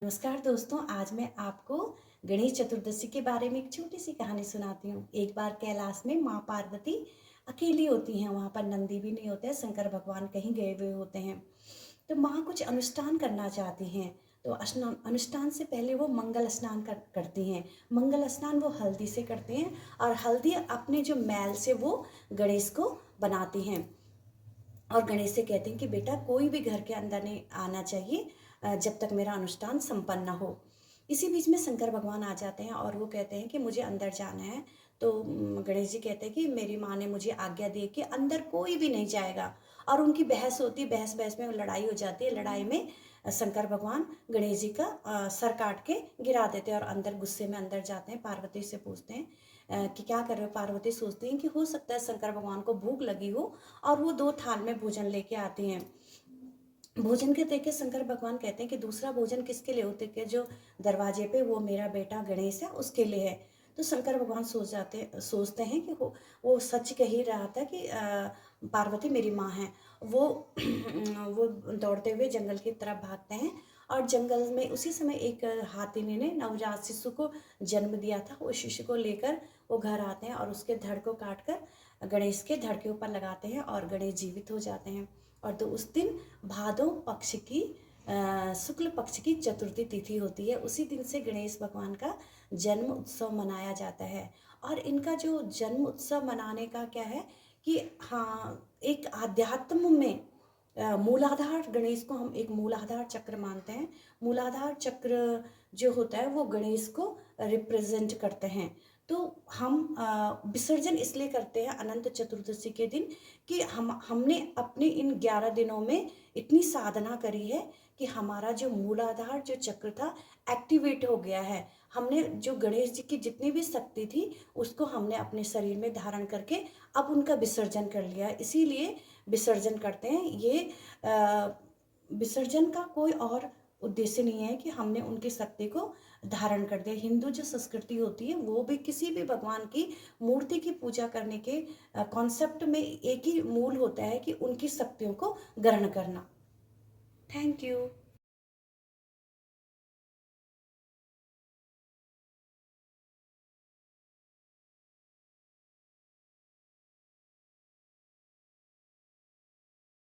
नमस्कार दोस्तों, आज मैं आपको गणेश चतुर्दशी के बारे में एक छोटी सी कहानी सुनाती हूँ। एक बार कैलाश में माँ पार्वती अकेली होती हैं। वहाँ पर नंदी भी नहीं होते हैं, शंकर भगवान कहीं गए हुए होते हैं। तो माँ कुछ अनुष्ठान करना चाहती हैं। तो अनुष्ठान से पहले वो मंगल स्नान करती हैं। मंगल स्नान वो हल्दी से करते हैं और हल्दी अपने जो मैल से वो गणेश को बनाती हैं। और गणेश से कहते हैं कि बेटा कोई भी घर के अंदर नहीं आना चाहिए जब तक मेरा अनुष्ठान संपन्न ना हो। इसी बीच में शंकर भगवान आ जाते हैं और वो कहते हैं कि मुझे अंदर जाना है। तो गणेश जी कहते हैं कि मेरी माँ ने मुझे आज्ञा दी कि अंदर कोई भी नहीं जाएगा। और उनकी बहस होती, बहस बहस में लड़ाई हो जाती है। लड़ाई में शंकर भगवान गणेश जी का सर काट के गिरा देते हैं और अंदर गुस्से में अंदर जाते हैं। पार्वती से पूछते हैं कि क्या कर रहे हो। पार्वती सोचती हैं कि हो सकता है शंकर भगवान को भूख लगी हो और वो 2 थाल में भोजन लेके आती हैं। भोजन के देख के शंकर भगवान कहते हैं कि दूसरा भोजन किसके लिए होते कि जो दरवाजे पे वो मेरा बेटा गणेश है उसके लिए है। तो शंकर भगवान सोचते हैं कि वो सच कह ही रहा था कि पार्वती मेरी माँ है। वो वो दौड़ते हुए जंगल की तरफ भागते हैं और जंगल में उसी समय एक हाथी ने नवजात शिशु को जन्म दिया था। वो शिशु को लेकर वो घर आते हैं और उसके धड़ को काट कर गणेश के धड़ के ऊपर लगाते हैं और गणेश जीवित हो जाते हैं। और तो उस दिन भादो पक्ष की शुक्ल पक्ष की चतुर्थी तिथि होती है। उसी दिन से गणेश भगवान का जन्म उत्सव मनाया जाता है। और इनका जो जन्म उत्सव मनाने का क्या है कि हाँ, एक आध्यात्म में मूलाधार, गणेश को हम एक मूलाधार चक्र मानते हैं। मूलाधार चक्र जो होता है वो गणेश को रिप्रेजेंट करते हैं। तो हम विसर्जन इसलिए करते हैं अनंत चतुर्दशी के दिन कि हमने अपने इन 11 दिनों में इतनी साधना करी है कि हमारा जो मूलाधार जो चक्र था एक्टिवेट हो गया है। हमने जो गणेश जी की जितनी भी शक्ति थी उसको हमने अपने शरीर में धारण करके अब उनका विसर्जन कर लिया। इसीलिए विसर्जन करते हैं। ये विसर्जन का कोई और उद्देश्य नहीं है कि हमने उनकी शक्ति को धारण कर दिया। हिंदू जो संस्कृति होती है वो भी किसी भी भगवान की मूर्ति की पूजा करने के कॉन्सेप्ट में एक ही मूल होता है कि उनकी शक्तियों को ग्रहण करना। Thank you.